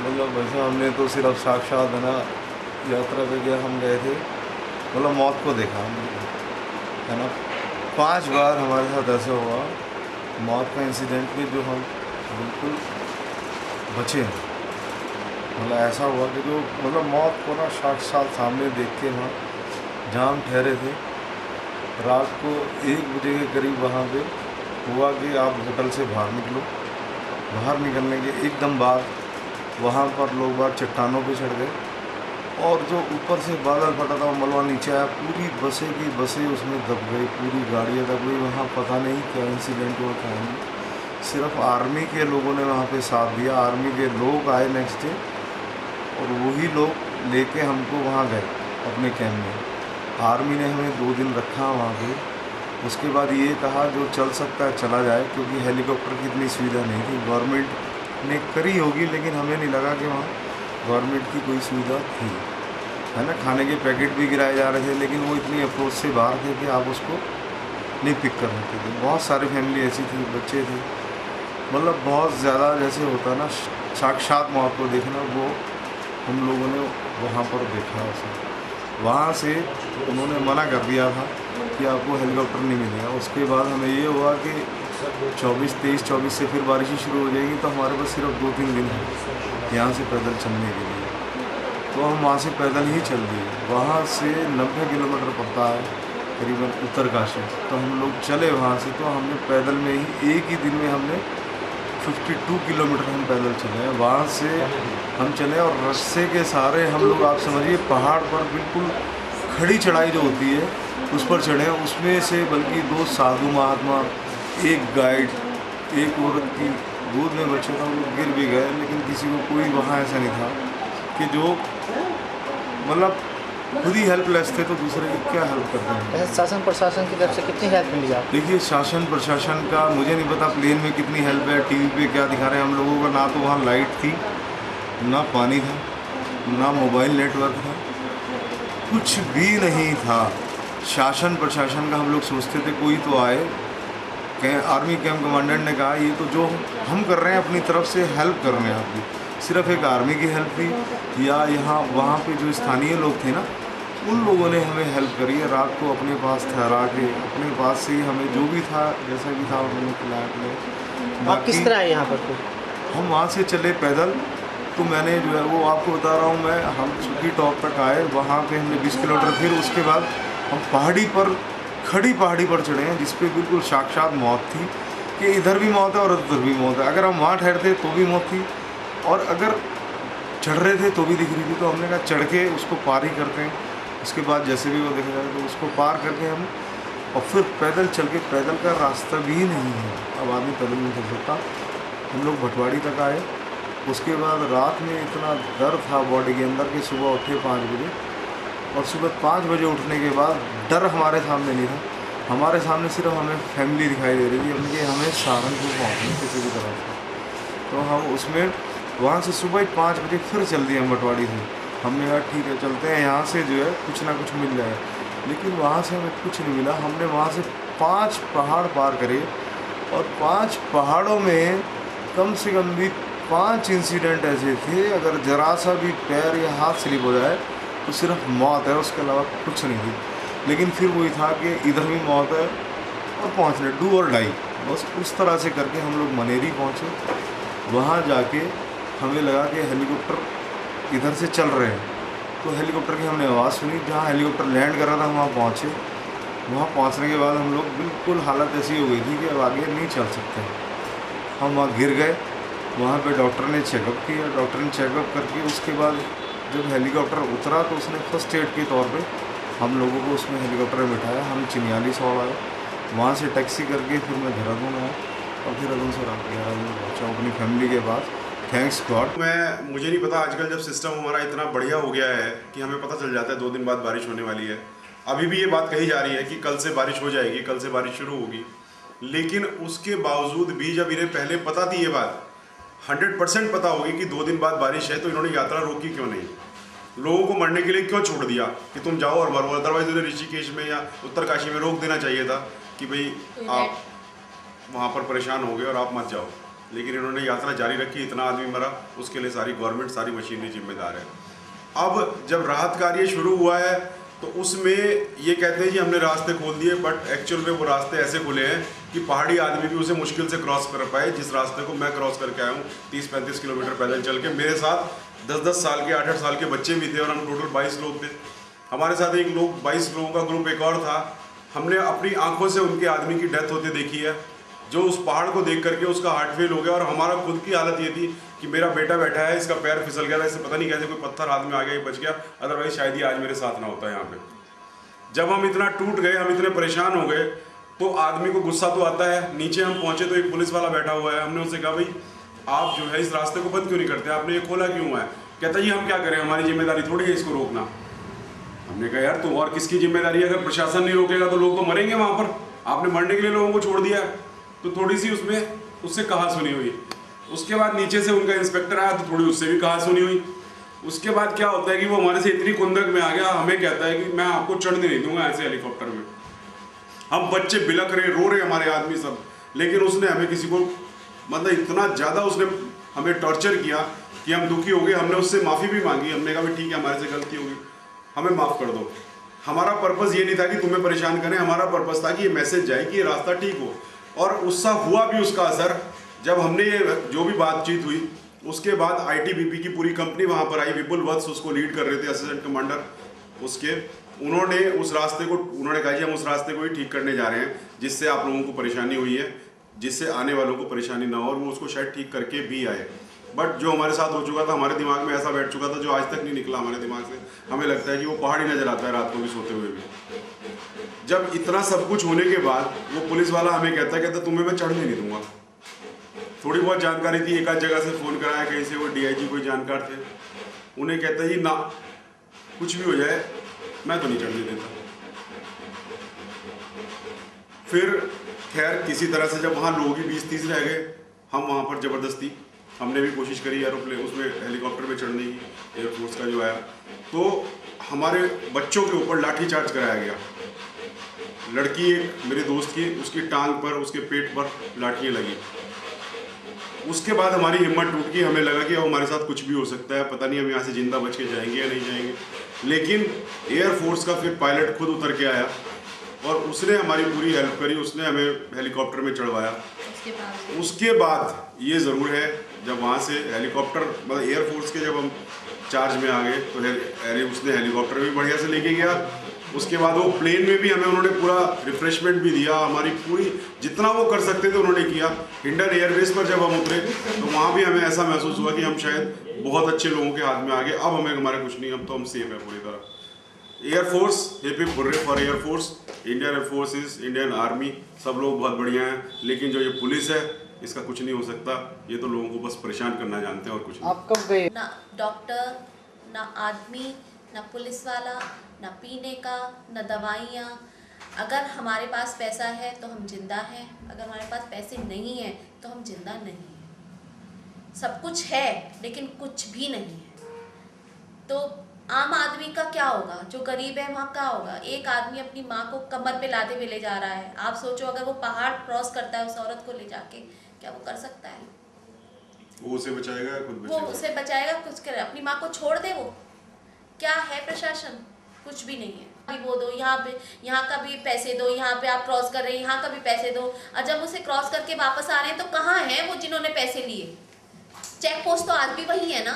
मतलब वैसे हमने तो सिर्फ साक्षात है ना यात्रा पे गया, हम गए थे, मतलब मौत को देखा हमने, है ना। 5 बार हमारे साथ ऐसा हुआ मौत का इंसिडेंट में जो हम बिल्कुल बचे हैं। मतलब ऐसा हुआ कि जो मतलब मौत को ना साक्षात सामने देख के वहाँ जहाँ हम ठहरे थे, रात को 1 बजे के करीब वहाँ पे हुआ कि आप होटल से बाहर निकलो। बाहर निकलने के एकदम बाद वहाँ पर लोग बाग चट्टानों पे चढ़ गए और जो ऊपर से बादल फटा था मलबा नीचे आया, पूरी बसें की बसें उसमें दब गई, पूरी गाड़ियाँ दब गई। वहाँ पता नहीं क्या इंसिडेंट हुआ क्या नहीं। सिर्फ आर्मी के लोगों ने वहाँ पे साथ दिया, आर्मी के लोग आए नेक्स्ट डे और वही लोग लेके हमको वहाँ गए अपने कैंप में। आर्मी ने हमें 2 दिन रखा वहाँ पे। उसके बाद ये कहा जो चल सकता है चला जाए, क्योंकि हेलीकॉप्टर की इतनी सुविधा नहीं थी। गवर्नमेंट ने करी होगी लेकिन हमें नहीं लगा कि वहाँ गवर्नमेंट की कोई सुविधा थी, है ना। खाने के पैकेट भी गिराए जा रहे थे लेकिन वो इतनी अप्रोच से बाहर थे कि आप उसको नहीं पिक कर सकते थे। बहुत सारी फैमिली ऐसी थी, बच्चे थे, मतलब बहुत ज़्यादा जैसे होता ना साक्षात मौत को देखना, वो हम लोगों ने वहाँ पर देखा उसे। वहाँ से उन्होंने मना कर दिया था कि आपको हेलीकॉप्टर नहीं मिलेगा। उसके बाद हमें ये हुआ कि 24, 23, 24 से फिर बारिश ही शुरू हो जाएगी, तो हमारे पास सिर्फ 2-3 दिन है यहाँ से पैदल चलने के लिए। तो हम वहाँ से पैदल ही चल दिए। वहाँ से 90 किलोमीटर पड़ता है करीबन उत्तरकाशी। तो हम लोग चले वहाँ से, तो हमने पैदल में ही एक ही दिन में हमने 52 किलोमीटर हम पैदल चले हैं। वहाँ से हम चले और रास्ते के सारे हम लोग, आप समझिए पहाड़ पर बिल्कुल खड़ी चढ़ाई जो होती है उस पर चढ़े हैं। उसमें से बल्कि 2 साधु महात्मा, एक गाइड, एक औरत की गोद में बच्चा था, वो गिर भी गए, लेकिन किसी को कोई वहाँ ऐसा नहीं था कि जो मतलब खुद ही हेल्पलेस थे तो दूसरे की क्या हेल्प करते हैं। ऐसे शासन प्रशासन की तरफ से कितनी हेल्प मिली आपको? देखिए शासन प्रशासन का मुझे नहीं पता प्लेन में कितनी हेल्प है, टीवी पे क्या दिखा रहे हैं हम लोगों का। ना तो वहाँ लाइट थी, ना पानी था, ना मोबाइल नेटवर्क था, कुछ भी नहीं था। शासन प्रशासन का हम लोग सोचते थे कोई तो आए। आर्मी कैंप कमांडेंट ने कहा ये तो जो हम कर रहे हैं अपनी तरफ से हेल्प कर रहे हैं आपकी, सिर्फ एक आर्मी की हेल्प थी या यहाँ वहाँ पे जो स्थानीय लोग थे ना उन लोगों ने हमें हेल्प करी है। रात को अपने पास ठहरा के अपने पास से ही हमें जो भी था जैसा भी था उन्होंने खिलाया पिलाया। आप किस तरह आए यहाँ पर? हम वहाँ से चले पैदल, तो मैंने जो है वो आपको बता रहा हूँ मैं, हम सुखी टॉप तक आए, वहाँ पे हमने 20 किलोमीटर, फिर उसके बाद हम पहाड़ी पर, खड़ी पहाड़ी पर चढ़े हैं जिस पे बिल्कुल साक्षात मौत थी कि इधर भी मौत है और उधर भी मौत है। अगर हम वहाँ ठहरते तो भी मौत थी और अगर चढ़ रहे थे तो भी दिख रही थी। तो हमने कहा चढ़ के उसको पार ही करते हैं, उसके बाद जैसे भी वो देखा जाए तो उसको पार करके हम और फिर पैदल चल के, पैदल का रास्ता भी नहीं है, अब आदमी पैदल नहीं चल सकता। हम लोग भटवाड़ी तक आए। उसके बाद रात में इतना डर था बॉडी के अंदर कि सुबह उठे 5 बजे, और सुबह 5 बजे उठने के बाद डर हमारे सामने नहीं था, हमारे सामने सिर्फ हमें फैमिली दिखाई दे रही थी उनके, हमें सहारनपुर पहुँचना किसी भी तरह से। तो हम उसमें वहाँ से सुबह 5 बजे फिर चल दिए हम भटवाड़ी से। हमने कहा ठीक है चलते हैं, यहाँ से जो है कुछ ना कुछ मिल जाए, लेकिन वहाँ से हमें कुछ नहीं मिला। हमने वहाँ से 5 पहाड़ पार करे और 5 पहाड़ों में कम से कम भी 5 इंसिडेंट ऐसे थे, अगर ज़रा सा भी पैर या हाथ स्लिप हो जाए तो सिर्फ मौत है, उसके अलावा कुछ नहीं थी। लेकिन फिर वही था कि इधर भी मौत है और पहुँचने डू और डाई, बस उस तरह से करके हम लोग मनेरी पहुँचे। वहाँ जाके हमें लगा कि हेलीकॉप्टर इधर से चल रहे हैं, तो हेलीकॉप्टर की हमने आवाज़ सुनी। जहाँ हेलीकॉप्टर लैंड कर रहा था वहाँ पहुँचे। वहाँ पहुँचने के बाद हम लोग बिल्कुल हालत ऐसी हो गई थी कि अब आगे नहीं चल सकते। हम वहाँ गिर गए। वहाँ पे डॉक्टर ने चेकअप किया, डॉक्टर ने चेकअप करके उसके बाद जब हेलीकॉप्टर उतरा तो उसने फर्स्ट एड के तौर पे हम लोगों को उसमें हेलीकॉप्टर में बिठाया। हम चिन्याली सौड़ आए, वहाँ से टैक्सी करके फिर मैं देहरादून आया और देहरादून से रात 11 बजे पहुँचा अपनी फैमिली के पास। Thanks God. मुझे नहीं पता आजकल जब सिस्टम हमारा इतना बढ़िया हो गया है कि हमें पता चल जाता है 2 दिन बाद बारिश होने वाली है। अभी भी ये बात कही जा रही है कि कल से बारिश हो जाएगी, कल से बारिश शुरू होगी, लेकिन उसके बावजूद भी जब इन्हें पहले पता थी ये बात, 100% पता होगी कि 2 दिन बाद बारिश है, तो इन्होंने यात्रा रोकी क्यों नहीं? लोगों को मरने के लिए क्यों छोड़ दिया कि तुम जाओ और मरो? अदरवाइज उन्हें ऋषिकेश में या उत्तरकाशी में रोक देना चाहिए था कि भाई आप वहाँ पर परेशान हो गए और आप मत जाओ। लेकिन इन्होंने यात्रा जारी रखी, इतना आदमी मरा, उसके लिए सारी गवर्नमेंट, सारी मशीनरी जिम्मेदार है। अब जब राहत कार्य शुरू हुआ है तो उसमें ये कहते हैं कि हमने रास्ते खोल दिए, बट एक्चुअल में वो रास्ते ऐसे खुले हैं कि पहाड़ी आदमी भी उसे मुश्किल से क्रॉस कर पाए। जिस रास्ते को मैं क्रॉस करके आया हूँ 30-35 किलोमीटर पैदल चल के, मेरे साथ 10-10 साल के, 8-8 साल के बच्चे भी थे और हम टोटल 22 लोग थे। हमारे साथ एक लोग 22 लोगों का ग्रुप एक और था। हमने अपनी आंखों से उनके आदमी की डेथ होते देखी है, जो उस पहाड़ को देख करके उसका हार्ट फेल हो गया। और हमारा खुद की हालत ये थी कि मेरा बेटा बैठा है, इसका पैर फिसल गया था, इससे पता नहीं कैसे कोई पत्थर हाथ में आ गया, ये बच गया, अदरवाइज शायद ये आज मेरे साथ ना होता यहाँ पे। जब हम इतना टूट गए, हम इतने परेशान हो गए, तो आदमी को गुस्सा तो आता है। नीचे हम पहुंचे तो एक पुलिस वाला बैठा हुआ है। हमने उससे कहा, भाई आप जो है इस रास्ते को बंद क्यों नहीं करते, आपने ये खोला क्यों है? कहता जी हम क्या करें, हमारी जिम्मेदारी थोड़ी है इसको रोकना। हमने कहा यार तो और किसकी जिम्मेदारी है? अगर प्रशासन नहीं रोकेगा तो लोग तो मरेंगे वहाँ पर, आपने मरने के लिए लोगों को छोड़ दिया। तो थोड़ी सी उससे कहा सुनी हुई। उसके बाद नीचे से उनका इंस्पेक्टर आया तो थोड़ी उससे भी कहा सुनी हुई। उसके बाद क्या होता है कि वो हमारे से इतनी खुंदक में आ गया, हमें कहता है कि मैं आपको चढ़ने नहीं दूंगा ऐसे हेलीकॉप्टर में। हम बच्चे बिलक रहे, रो रहे हमारे आदमी सब, लेकिन उसने हमें किसी को मतलब इतना ज़्यादा उसने हमें टॉर्चर किया कि हम दुखी हो गए। हमने उससे माफ़ी भी मांगी। हमने कहा भाई ठीक है, हमारे से गलती होगी, हमें माफ़ कर दो। हमारा पर्पज़ ये नहीं था कि तुम्हें परेशान करें, हमारा पर्पज़ था कि ये मैसेज जाए कि ये रास्ता ठीक हो। और उसका हुआ भी उसका असर। जब हमने ये जो भी बातचीत हुई, उसके बाद आईटीबीपी की पूरी कंपनी वहाँ पर आई। विपुल वत्स उसको लीड कर रहे थे, असिस्टेंट कमांडर उसके। उन्होंने उस रास्ते को, उन्होंने कहा कि हम उस रास्ते को ही ठीक करने जा रहे हैं जिससे आप लोगों को परेशानी हुई है, जिससे आने वालों को परेशानी ना हो। और वो उसको शायद ठीक करके भी आए। बट जो हमारे साथ हो चुका था, हमारे दिमाग में ऐसा बैठ चुका था जो आज तक नहीं निकला हमारे दिमाग से। हमें लगता है कि वो पहाड़ ही नजर आता है रात को भी सोते हुए भी। जब इतना सब कुछ होने के बाद वो पुलिस वाला हमें कहता तुम्हें मैं चढ़ने नहीं दूंगा। थोड़ी बहुत जानकारी थी, एक आध जगह से फ़ोन कराया, कहीं से वो डीआईजी कोई जानकार थे, उन्हें कहता जी ना कुछ भी हो जाए मैं तो नहीं चढ़ने देता। फिर खैर किसी तरह से जब वहाँ लोग ही 20-30 रह गए, हम वहाँ पर ज़बरदस्ती हमने भी कोशिश करी एरोप्लेन उसमें हेलीकॉप्टर में चढ़ने की, एयरफोर्स का जो आया, तो हमारे बच्चों के ऊपर लाठी चार्ज कराया गया। लड़की एक मेरे दोस्त की, उसकी टांग पर, उसके पेट पर लाठियाँ लगी। उसके बाद हमारी हिम्मत टूट गई। हमें लगा कि अब हमारे साथ कुछ भी हो सकता है, पता नहीं हम यहाँ से जिंदा बच के जाएंगे या नहीं जाएंगे। लेकिन एयरफोर्स का फिर पायलट खुद उतर के आया और उसने हमारी पूरी हेल्प करी। उसने हमें हेलीकॉप्टर में चढ़वाया। उसके बाद ये ज़रूर है, जब वहाँ से हेलीकॉप्टर मतलब एयरफोर्स के जब हम चार्ज में आ गए तो उसने हेलीकॉप्टर भी बढ़िया से लेके गया। उसके बाद वो प्लेन में भी हमें उन्होंने पूरा रिफ्रेशमेंट भी दिया, हमारी पूरी जितना वो कर सकते थे उन्होंने किया। हिंडन एयरबेस पर जब हम उतरे तो वहाँ भी हमें ऐसा महसूस हुआ कि हम शायद बहुत अच्छे लोगों के हाथ में आ गए। अब हमें हमारे कुछ नहीं, अब तो हम सेफ है पूरी तरह। Air force, hip hip hurray for air force. Indian air force, Indian army, सब लोग बहुत बढ़िया हैं। लेकिन जो ये पुलिस है इसका कुछ नहीं हो सकता। ये तो लोगों को बस परेशान करना जानते हैं और कुछ नहीं। आप कब गए? ना डॉक्टर, ना आदमी, ना पुलिस वाला, ना पीने का, ना दवाइयाँ। अगर हमारे पास पैसा है तो हम जिंदा हैं, अगर हमारे पास पैसे नहीं हैं तो हम जिंदा नहीं हैं। सब कुछ है लेकिन कुछ भी नहीं है। तो आम आदमी का क्या होगा? जो गरीब है वहाँ क्या होगा? एक आदमी अपनी माँ को कमर पे लादे हुए ले जा रहा है। आप सोचो अगर वो पहाड़ क्रॉस करता है उस औरत को ले जाके, क्या वो कर सकता है? वो उसे बचाएगा या खुद वो बचेगा? उसे बचाएगा, कुछ करे, अपनी माँ को छोड़ दे। वो क्या है प्रशासन? कुछ भी नहीं है। अभी वो दो, यहाँ का भी पैसे दो, यहाँ पे आप क्रॉस कर रहे हैं यहाँ का भी पैसे दो। और जब उसे क्रॉस करके वापस आ रहे हैं तो कहाँ है वो जिन्होंने पैसे लिए? चेक पोस्ट तो आज भी वही है ना।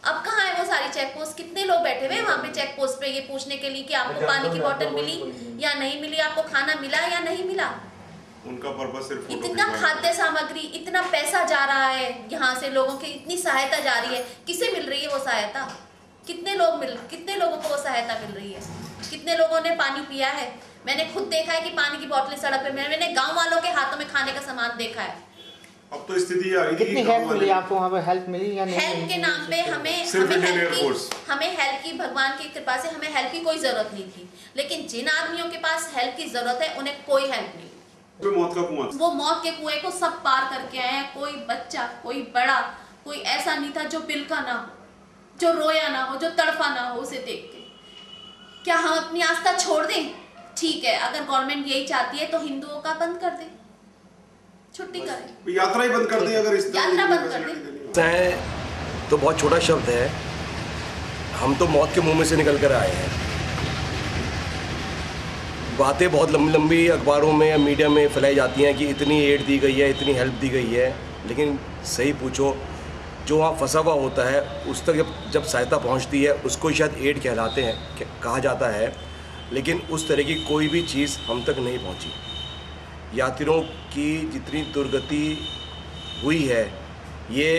अब कहाँ है वो सारी चेक पोस्ट? कितने लोग बैठे हुए हैं वहाँ पे चेक पोस्ट पे ये पूछने के लिए कि आपको पानी की बोतल मिली या नहीं मिली, आपको खाना मिला या नहीं मिला। उनका पर्पस सिर्फ इतना खाद्य सामग्री, इतना पैसा जा रहा है यहाँ से, लोगों की इतनी सहायता जा रही है। किसे मिल रही है वो सहायता? कितने लोगों को वो सहायता मिल रही है? कितने लोगों ने पानी पिया है? मैंने खुद देखा है कि पानी की बोतलें सड़क पे, मैंने गांव वालों के हाथों में खाने का सामान देखा है। अब तो स्थिति आ गई। कितनी हेल्प मिली आपको वहाँ पे? हेल्प मिली या नहीं? हेल्प के नाम पे हमें हेल्प की भगवान की कृपा से हमें हेल्प की कोई जरूरत नहीं थी। लेकिन जिन आदमियों के पास हेल्प की जरूरत है उन्हें कोई हेल्प नहीं। मौत का कुआं, वो मौत के कुएं को सब पार करके आए हैं। कोई बच्चा, कोई बड़ा, कोई ऐसा नहीं था जो बिलका ना हो, जो रोया ना हो, जो तड़फा ना हो उसे देख के। क्या हम अपनी आस्था छोड़ दें? ठीक है, अगर गवर्नमेंट यही चाहती है तो हिंदुओं का बंद कर दे। छुट्टी करें, यात्रा ही बंद कर दें अगर इस तरह यात्रा की बंद कर फैसिलिटी दें। देनी है। हैं तो बहुत छोटा शब्द है, हम तो मौत के मुंह में से निकल कर आए हैं। बातें बहुत लंबी लंबी अखबारों में या मीडिया में फैलाई जाती हैं कि इतनी एड दी गई है, इतनी हेल्प दी गई है, लेकिन सही पूछो जो वहाँ फंसा हुआ होता है उस तक जब सहायता पहुँचती है उसको शायद एड कहलाते हैं, कहा जाता है, लेकिन उस तरह की कोई भी चीज़ हम तक नहीं पहुँची। यात्रियों की जितनी दुर्गति हुई है ये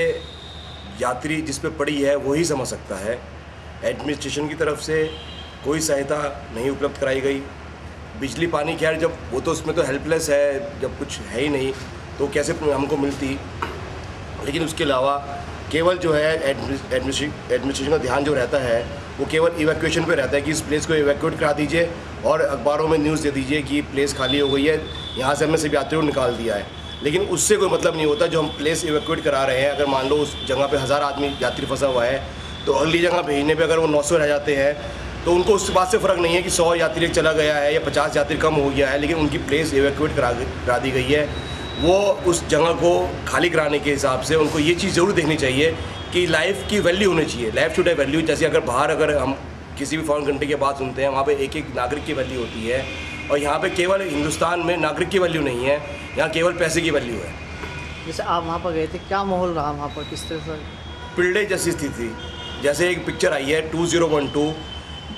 यात्री जिस पे पड़ी है वही समझ सकता है। एडमिनिस्ट्रेशन की तरफ से कोई सहायता नहीं उपलब्ध कराई गई। बिजली पानी खैर जब वो तो उसमें तो हेल्पलेस है, जब कुछ है ही नहीं तो कैसे हमको मिलती, लेकिन उसके अलावा केवल जो है एडमिनिस्ट्रेशन का ध्यान जो रहता है वो केवल इवैक्यूएशन पे रहता है कि इस प्लेस को इवैक्यूएट करा दीजिए और अखबारों में न्यूज़ दे दीजिए कि प्लेस खाली हो गई है, यहाँ से हमने सभी यात्रियों को निकाल दिया है, लेकिन उससे कोई मतलब नहीं होता। जो हम प्लेस इवैक्यूएट करा रहे हैं, अगर मान लो उस जगह पे 1000 आदमी यात्री फंसा हुआ है तो अगली जगह भेजने पे अगर वो 900 रह जाते हैं तो उनको उस बात से फ़र्क नहीं है कि 100 यात्री चला गया है या 50 यात्री कम हो गया है, लेकिन उनकी प्लेस इवैक्यूएट करा दी गई है। वो उस जगह को खाली कराने के हिसाब से उनको ये चीज़ ज़रूर देखनी चाहिए कि लाइफ की वैल्यू होनी चाहिए, लाइफ शुड हैव वैल्यू। जैसे अगर बाहर अगर हम किसी भी फॉरेन कंट्री की बात सुनते हैं वहाँ पे एक एक नागरिक की वैल्यू होती है, और यहाँ पे केवल हिंदुस्तान में नागरिक की वैल्यू नहीं है, यहाँ केवल पैसे की वैल्यू है। जैसे आप वहाँ पर गए थे, क्या माहौल रहा वहाँ पर, किस तरह से? पिल्डे जैसी स्थिति थी। जैसे एक पिक्चर आई है 2012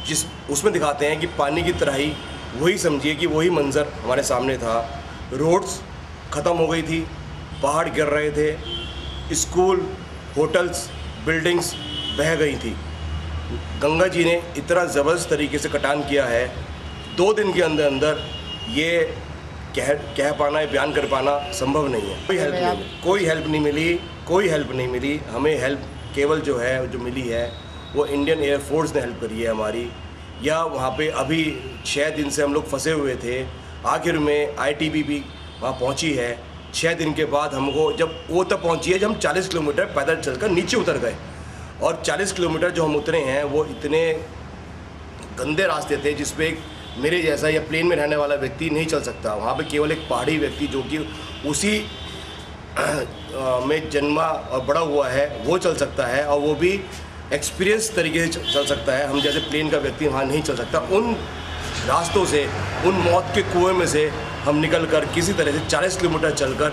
जिस उसमें दिखाते हैं कि पानी की तराई, वही समझिए कि वही मंज़र हमारे सामने था। रोड्स ख़त्म हो गई थी, पहाड़ गिर रहे थे, स्कूल, होटल्स, बिल्डिंग्स बह गई थी। गंगा जी ने इतना ज़बरदस्त तरीके से कटान किया है, 2 दिन के अंदर अंदर ये कह पाना या बयान कर पाना संभव नहीं है। कोई हेल्प नहीं मिली। हमें हेल्प केवल जो मिली है वो इंडियन एयरफोर्स ने हेल्प करी है हमारी, या वहाँ पे अभी 6 दिन से हम लोग फंसे हुए थे, आखिर में ITBP वहाँ पहुँची है। 6 दिन के बाद हमको जब वो तब पहुँची है जब हम 40 किलोमीटर पैदल चलकर नीचे उतर गए, और 40 किलोमीटर जो हम उतरे हैं वो इतने गंदे रास्ते थे जिस पे मेरे जैसा या प्लेन में रहने वाला व्यक्ति नहीं चल सकता। वहाँ पे केवल एक पहाड़ी व्यक्ति जो कि उसी में जन्मा और बड़ा हुआ है वो चल सकता है, और वो भी एक्सपीरियंस तरीके से चल सकता है। हम जैसे प्लेन का व्यक्ति वहाँ नहीं चल सकता। उन रास्तों से, उन मौत के कुएं में से हम निकल कर किसी तरह से 40 किलोमीटर चलकर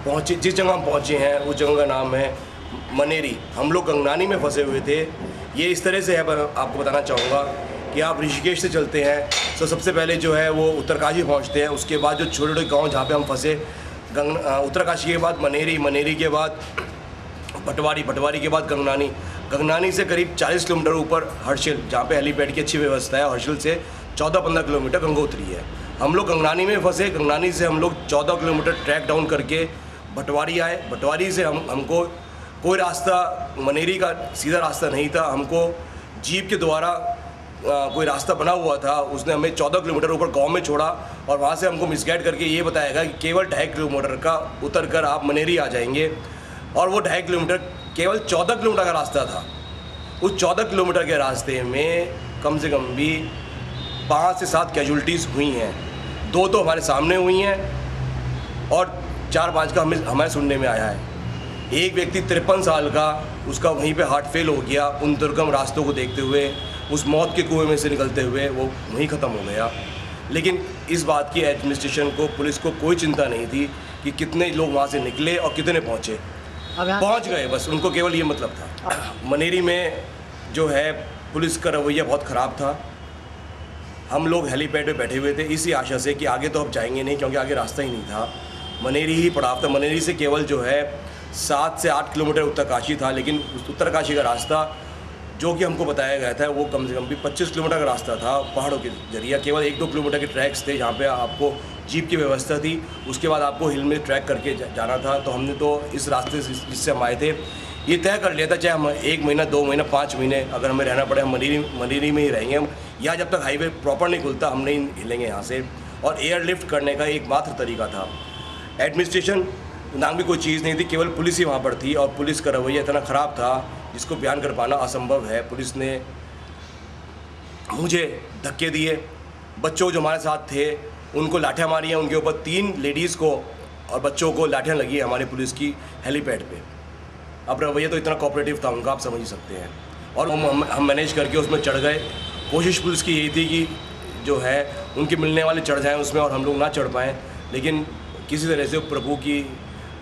पहुँचे। जिस जगह हम पहुँचे हैं उस जगह का नाम है मनेरी। हम लोग गंगनानी में फंसे हुए थे। ये इस तरह से है, पर आपको बताना चाहूँगा कि आप ऋषिकेश से चलते हैं तो सबसे पहले जो है वो उत्तरकाशी पहुँचते हैं, उसके बाद जो छोटे छोटे गाँव जहाँ पे हम फंसे, उत्तरकाशी के बाद मनेरी के बाद भटवारी के बाद गंगनानी से करीब 40 किलोमीटर ऊपर हर्षिल, जहाँ पे हेलीपैड की अच्छी व्यवस्था है। हर्षिल से 14-15 किलोमीटर गंगोत्री है। हम लोग गंगनानी में फंसे। गंगनानी से हम लोग 14 किलोमीटर ट्रैक डाउन करके भटवारी आए। भटवारी से हमको कोई रास्ता, मनेरी का सीधा रास्ता नहीं था, हमको जीप के द्वारा कोई रास्ता बना हुआ था, उसने हमें 14 किलोमीटर ऊपर गांव में छोड़ा, और वहाँ से हमको मिसगाइड करके ये बताएगा कि केवल 2.5 किलोमीटर का उतर कर आप मनेरी आ जाएंगे। और वो 2.5 किलोमीटर केवल 14 किलोमीटर का रास्ता था। उस 14 किलोमीटर के रास्ते में कम से कम भी 5 से 7 कैजुअल्टीज़ हुई हैं। 2 तो हमारे सामने हुई हैं और 4-5 का हमारे सुनने में आया है। एक व्यक्ति 53 साल का, उसका वहीं पे हार्ट फेल हो गया। उन दुर्गम रास्तों को देखते हुए, उस मौत के कुएं में से निकलते हुए वो वहीं ख़त्म हो गया। लेकिन इस बात की एडमिनिस्ट्रेशन को, पुलिस को कोई चिंता नहीं थी कि कितने लोग वहाँ से निकले और कितने पहुँचे। पहुँच गए, बस उनको केवल ये मतलब था। मनेरी में जो है पुलिस का रवैया बहुत ख़राब था। हम लोग हेलीपैड पे बैठे हुए थे इसी आशा से कि आगे तो अब जाएंगे नहीं, क्योंकि आगे रास्ता ही नहीं था। मनेरी ही पड़ाव था। मनेरी से केवल जो है 7 से 8 किलोमीटर उत्तरकाशी था, लेकिन उस उत्तरकाशी का रास्ता जो कि हमको बताया गया था वो कम से कम भी 25 किलोमीटर का रास्ता था पहाड़ों के जरिए। केवल 1-2 किलोमीटर के ट्रैक्स थे जहाँ पे आपको जीप की व्यवस्था थी। उसके बाद आपको हिल में ट्रैक करके जाना था। तो हमने तो इस रास्ते से जिससे हम आए थे ये तय कर लिया था, चाहे हम 1 महीना, 2 महीना, 5 महीने अगर हमें रहना पड़े, हम मनेरी में ही रहेंगे। हम या जब तक हाईवे प्रॉपर नहीं खुलता हम नहीं हिलेंगे यहाँ से। और एयरलिफ्ट करने का एकमात्र तरीका था। एडमिनिस्ट्रेशन नाम की कोई चीज़ नहीं थी, केवल पुलिस ही वहाँ पर थी, और पुलिस का रवैया इतना ख़राब था जिसको बयान कर पाना असंभव है। पुलिस ने मुझे धक्के दिए, बच्चों जो हमारे साथ थे उनको लाठियाँ मारी हैं। उनके ऊपर 3 लेडीज़ को और बच्चों को लाठियाँ लगी हमारी पुलिस की हेलीपैड पे। अब रवैया तो इतना कोऑपरेटिव था उनका, आप समझ ही सकते हैं। और हम मैनेज करके उसमें चढ़ गए। कोशिश पुलिस की यही थी कि जो है उनके मिलने वाले चढ़ जाएं उसमें और हम लोग ना चढ़ पाएँ, लेकिन किसी तरह से प्रभु की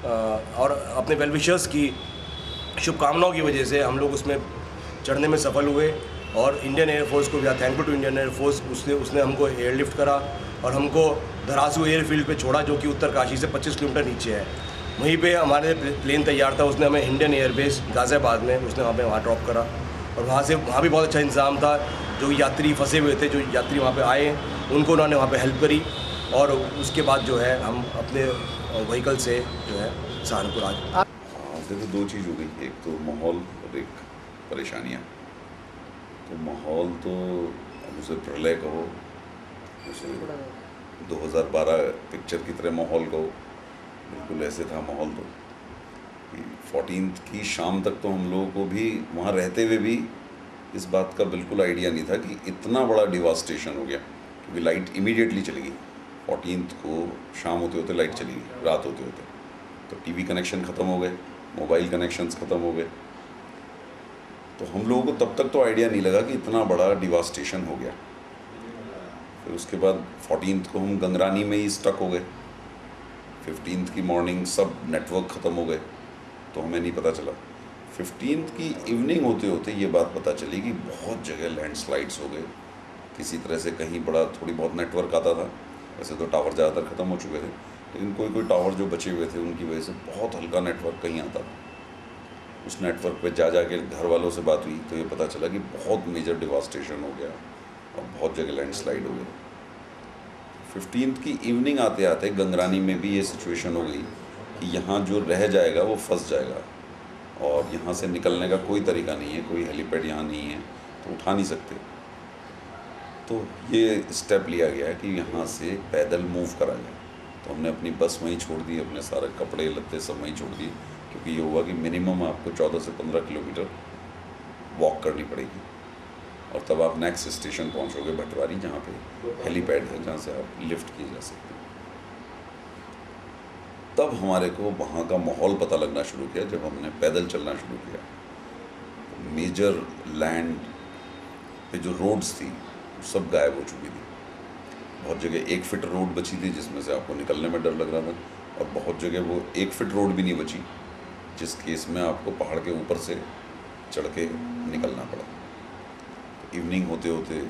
और अपने वेलविशर्स की शुभकामनाओं की वजह से हम लोग उसमें चढ़ने में सफल हुए। और इंडियन एयरफोर्स को भी थैंकफुल टू इंडियन एयरफोर्स, उसने हमको एयरलिफ्ट करा और हमको धरासू एयरफील्ड पे छोड़ा, जो कि उत्तरकाशी से 25 किलोमीटर नीचे है। वहीं पे हमारे प्लेन तैयार था, उसने हमें इंडियन एयरबेस गाज़ियाबाद में उसने वहाँ ड्रॉप करा। और वहाँ भी बहुत अच्छा इंतज़ाम था। जो यात्री फंसे हुए थे, जो यात्री वहाँ पे आए, उनको उन्होंने वहाँ पे हेल्प करी। और उसके बाद जो है हम अपने व्हीकल से जो है सहारनपुर आ। देखो, दो चीज़ हो गई, एक तो माहौल और एक परेशानियाँ। तो माहौल तो अब उसे प्रलय कहो, उसे 2012 पिक्चर की तरह माहौल कहो, बिल्कुल ऐसे था माहौल। तो 14th की शाम तक तो हम लोगों को भी वहाँ रहते हुए भी इस बात का बिल्कुल आइडिया नहीं था कि इतना बड़ा डिवास्टेशन हो गया, क्योंकि लाइट इमीडिएटली चली गई। 14th को शाम होते होते लाइट चली गई, रात होते होते। तो टीवी कनेक्शन ख़त्म हो गए, मोबाइल कनेक्शंस ख़त्म हो गए। तो हम लोगों को तब तक तो आइडिया नहीं लगा कि इतना बड़ा डिवास्टेशन हो गया। फिर उसके बाद 14th को हम गंगरानी में ही स्टक हो गए। 15th की मॉर्निंग सब नेटवर्क ख़त्म हो गए, तो हमें नहीं पता चला। 15th की इवनिंग होते होते ये बात पता चली कि बहुत जगह लैंडस्लाइड्स हो गए। किसी तरह से कहीं बड़ा थोड़ी बहुत नेटवर्क आता था, वैसे तो टावर ज़्यादातर ख़त्म हो चुके थे, लेकिन कोई टावर जो बचे हुए थे उनकी वजह से बहुत हल्का नेटवर्क कहीं आता था। उस नेटवर्क पे जा के घर वालों से बात हुई तो ये पता चला कि बहुत मेजर डिवास्टेशन हो गया और बहुत जगह लैंडस्लाइड हो गई। 15th की इवनिंग आते आते गंगरानी में भी ये सिचुएशन हो गई कि यहाँ जो रह जाएगा वो फंस जाएगा और यहाँ से निकलने का कोई तरीका नहीं है, कोई हेलीपैड यहाँ नहीं है, तो उठा नहीं सकते। तो ये स्टेप लिया गया है कि यहाँ से पैदल मूव करा जाए। तो हमने अपनी बस वहीं छोड़ दी, अपने सारे कपड़े लत्ते सब वहीं छोड़ दिए, क्योंकि ये हुआ कि मिनिमम आपको 14 से 15 किलोमीटर वॉक करनी पड़ेगी। और तब आप नेक्स्ट स्टेशन पहुँचोगे भटवारी, जहाँ पे हेलीपैड है, जहाँ से आप लिफ्ट किए जा सकते हैं। तब हमारे को वहाँ का माहौल पता लगना शुरू किया जब हमने पैदल चलना शुरू किया। मेजर लैंड पे जो रोड्स थी सब गायब हो चुकी थी। बहुत जगह 1 फीट रोड बची थी जिसमें से आपको निकलने में डर लग रहा था, और बहुत जगह वो 1 फीट रोड भी नहीं बची, जिस केस में आपको पहाड़ के ऊपर से चढ़ के निकलना पड़ा। तो इवनिंग होते होते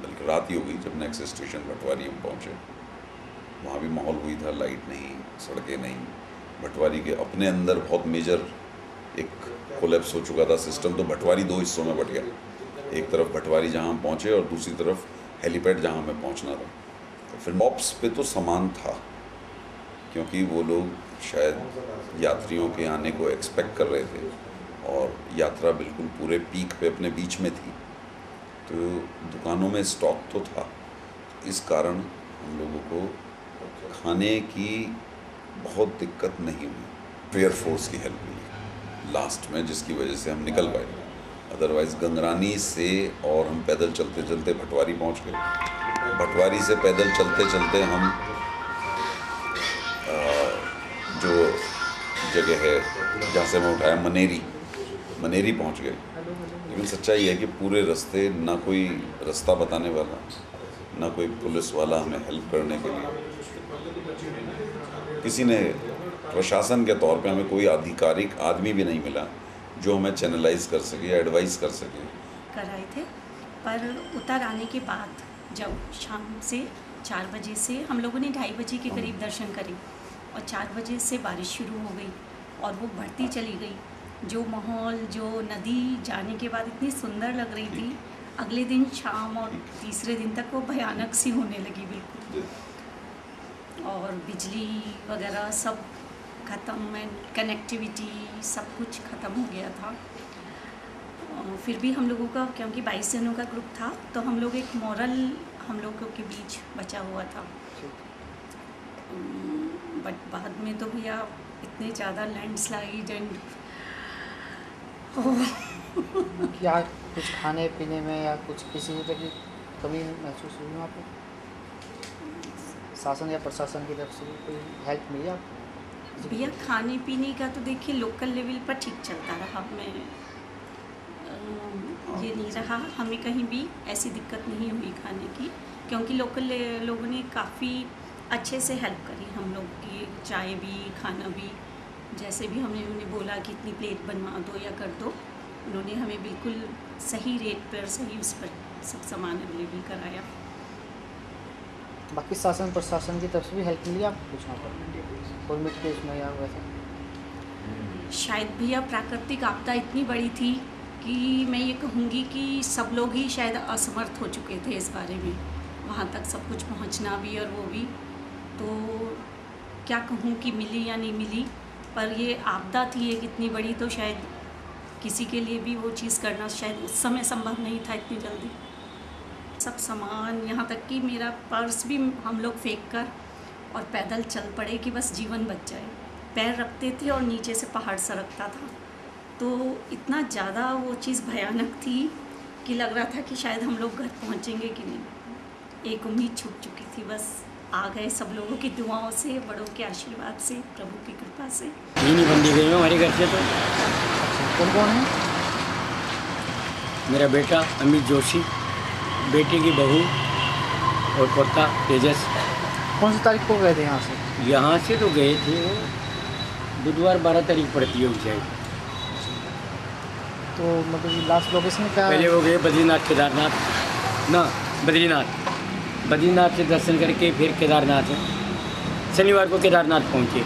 बल्कि रात ही हो गई जब नेक्स्ट स्टेशन भटवारी हम पहुँचे। वहाँ भी माहौल हुई था, लाइट नहीं, सड़कें नहीं। भटवारी के अपने अंदर बहुत मेजर एक कोलैप्स हो चुका था सिस्टम। तो भटवारी 2 हिस्सों में बट गया, एक तरफ भटवारी जहाँ हम पहुँचे और दूसरी तरफ हेलीपैड जहाँ हमें पहुँचना था। तो फिर मॉप्स पे तो सामान था, क्योंकि वो लोग शायद यात्रियों के आने को एक्सपेक्ट कर रहे थे और यात्रा बिल्कुल पूरे पीक पे अपने बीच में थी। तो दुकानों में स्टॉक तो था, इस कारण हम लोगों को खाने की बहुत दिक्कत नहीं हुई। एयरफोर्स की हेल्प मिली लास्ट में, जिसकी वजह से हम निकल पाए। अदरवाइज़ गंगरानी से और हम पैदल चलते चलते भटवारी पहुंच गए। भटवारी से पैदल चलते चलते हम जो जगह है जहाँ से हमें उठाया मनेरी पहुंच गए। लेकिन सच्चाई है कि पूरे रास्ते ना कोई रास्ता बताने वाला, ना कोई पुलिस वाला हमें हेल्प करने के लिए, किसी ने प्रशासन के तौर पे हमें कोई आधिकारिक आदमी भी नहीं मिला जो हमें चैनलाइज कर सके, एडवाइस कर सके। कर आए थे, पर उतर आने के बाद जब शाम से 4 बजे से हम लोगों ने 2:30 बजे के करीब दर्शन करे और 4 बजे से बारिश शुरू हो गई और वो बढ़ती चली गई। जो माहौल, जो नदी जाने के बाद इतनी सुंदर लग रही थी, अगले दिन शाम और तीसरे दिन तक वो भयानक सी होने लगी बिल्कुल। और बिजली वगैरह सब ख़त्म, कनेक्टिविटी सब कुछ ख़त्म हो गया था। फिर भी हम लोगों का, क्योंकि 22 जनों का ग्रुप था, तो हम लोग एक मॉरल हम लोगों के बीच बचा हुआ था। बट बाद में तो भैया इतने ज़्यादा लैंडस्लाइड एंड क्या कुछ खाने पीने में या कुछ किसी तरह की कमी महसूस हुई वहाँ पे? शासन या प्रशासन की तरफ से कोई हेल्प मिली आपको? भैया खाने पीने का तो देखिए लोकल लेवल पर ठीक चलता रहा। मैं ये नहीं रहा, हमें कहीं भी ऐसी दिक्कत नहीं हुई खाने की, क्योंकि लोकल लोगों ने काफ़ी अच्छे से हेल्प करी हम लोग की, चाय भी खाना भी। जैसे भी हमने उन्हें बोला कि इतनी प्लेट बनवा दो या कर दो, उन्होंने हमें बिल्कुल सही रेट पर सही उस पर सब सामान अवेलेबल कराया। बाकी शासन प्रशासन की तरफ से भी हेल्प मिली आपको कुछ वहाँ पर कोविड के उसमें या वैसा? शायद भैया प्राकृतिक आपदा इतनी बड़ी थी कि मैं ये कहूँगी कि सब लोग ही शायद असमर्थ हो चुके थे इस बारे में, वहाँ तक सब कुछ पहुँचना भी और वो भी। तो क्या कहूँ कि मिली या नहीं मिली, पर ये आपदा थी एक इतनी बड़ी, तो शायद किसी के लिए भी वो चीज़ करना शायद उस समय संभव नहीं था इतनी जल्दी। सब सामान, यहाँ तक कि मेरा पर्स भी हम लोग फेंक कर और पैदल चल पड़े कि बस जीवन बच जाए। पैर रखते थे और नीचे से पहाड़ सरकता था, तो इतना ज़्यादा वो चीज़ भयानक थी कि लग रहा था कि शायद हम लोग घर पहुँचेंगे कि नहीं। एक उम्मीद छूट चुकी थी, बस आ गए सब लोगों की दुआओं से, बड़ों के आशीर्वाद से, प्रभु की कृपा से। नहीं बंदी गई हूँ हमारे घर से। तो कौन कौन है? मेरा बेटा अमित जोशी, बेटी की बहू और पोता तेजस। कौन सी तारीख को गए थे यहाँ से? यहाँ से तो गए थे वो बुधवार 12 तारीख पड़ती है शायद। तो मतलब लास्ट लोकेशन क्या? पहले वो गए बद्रीनाथ केदारनाथ, ना बद्रीनाथ से दर्शन करके फिर केदारनाथ, शनिवार को केदारनाथ पहुँचे।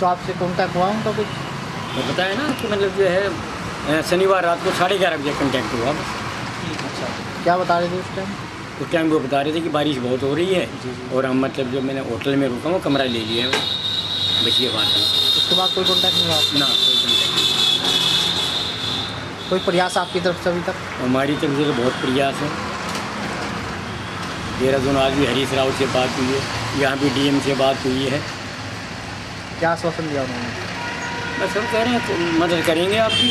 तो आपसे कॉन्टैक्ट हुआ उनका कुछ? तो बताया ना कि मतलब जो है शनिवार रात को 11:30 बजे कॉन्टैक्ट हुआ बस। अच्छा, क्या बता रहे थे उस टाइम? उस टाइम वो बता रहे थे कि बारिश बहुत हो रही है और हम मतलब जो मैंने होटल में रुका वो कमरा ले लिया है वो बचिए वहाँ से। उसके बाद कोई कॉन्टैक्ट नहीं हुआ आपका? ना कोई कॉन्टैक्ट नहीं। कोई प्रयास आपकी तरफ से अभी तक? हमारी तरफ से तो बहुत प्रयास है। देहरादून आज भी हरीश राव से बात हुई है, यहाँ भी डीएम से बात हुई है। क्या आश्वासन दिया उन्होंने? बस हम कह रहे हैं तो मदद करेंगे आपकी।